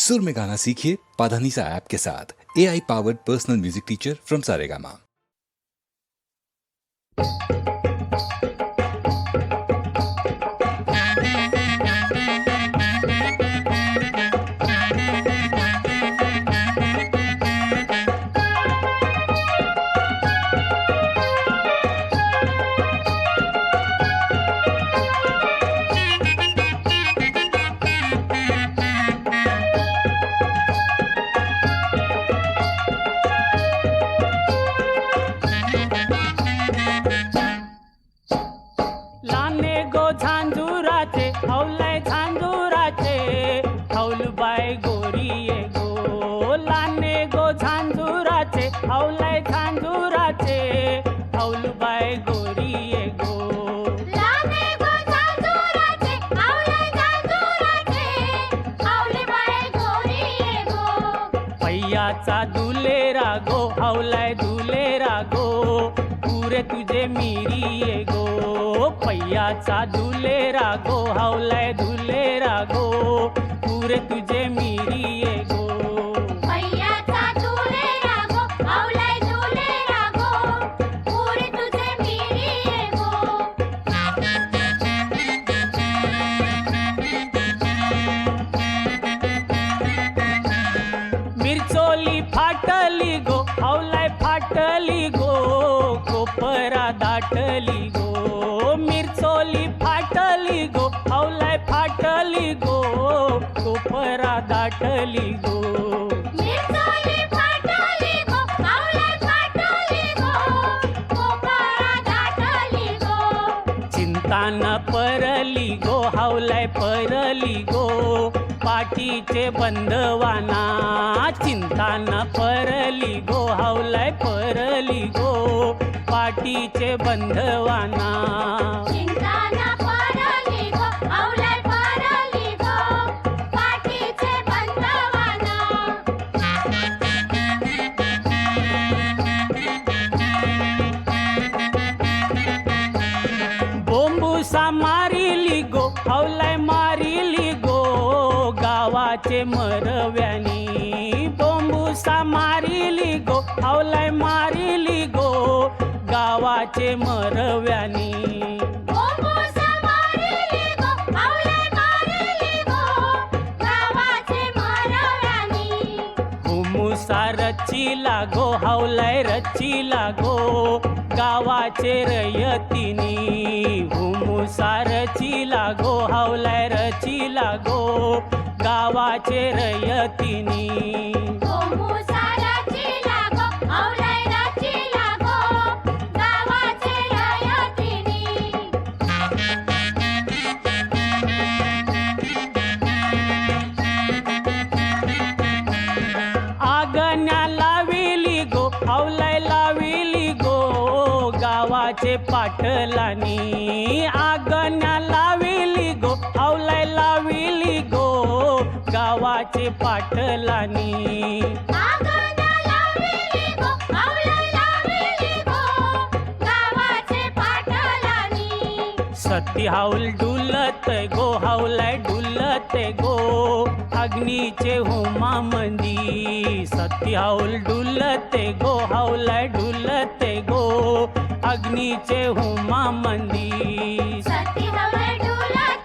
सुर में गाना सीखिए पाधानीसा ऐप के साथ। AI powered personal music teacher from Saregama. लाने गो झांझुराचे हौलय झांझुराचे हौल बाय गोरिये गो लाने गो झांझुराचे हौलय झांझुराचे हौल बाय गोरिये गो लाने गो झांझुराचे हौलय झांझुराचे हौल बाय गोरिये गो पैयाचा दुलेरा गो हौलय दुलेरा गो पुरे तुझे मिरिये गो पैयाचा दुलेरा गो हौलय दुलेरा गो पुरे तुझे मिरिये गो पैयाचा दुलेरा गो हौलय दुलेरा गो पुरे तुझे मिरिये गो मिरचोली फाटली गो हौलय फाटली गो कोपरा दाटली गो मिरचोली फाटली गो हौलय फाटली गो कोपरा दाटली गो मिरचोली फाटली गो हौलय फाटली गो कोपरा दाटली गो चिंता न परली गो हौलय परली गो पाठीचे बंधवाना चिंता न परली गो हौलय परली गो पाठीचे बंधवाना चिंता न परली गो हौलय परली गो पाठीचे बंधवाना बोंबुसा मारिली गो हौलय मारिली गो गावाचे मरव्यानी बोंबुसा मारिली गो हौलय मारिली गो गावाचे मरव्यानी बोंबुसा मारिली गो हौलय मारिली गो गावाचे मरव्यानी हुमुसा रचिला गो हौलय रचिला गो गावाचे रयतिनी हुमुसा रचिला गो हौलय रचिला गो गावाचे रयतिनी बोंबुसा रचिला गो हौलय रचिला गो गावाचे रयतिनी आगण्या लाविली गो हौलय लाविली गो गावाचे पाटलानी आगण्या लाविली गो हौलय लाविली गो गावाचे पाटलानी आगण्या लाविली गो हौलय लाविली गो गावाचे पाटलानी सती हाऊल डुलत गो हौलय डुलत गो अग्नीचे होमा मंदी सती हाऊल डुलत गो हौलय डुलत गो अग्नीचे होमा मंदी सती हौलय डुलत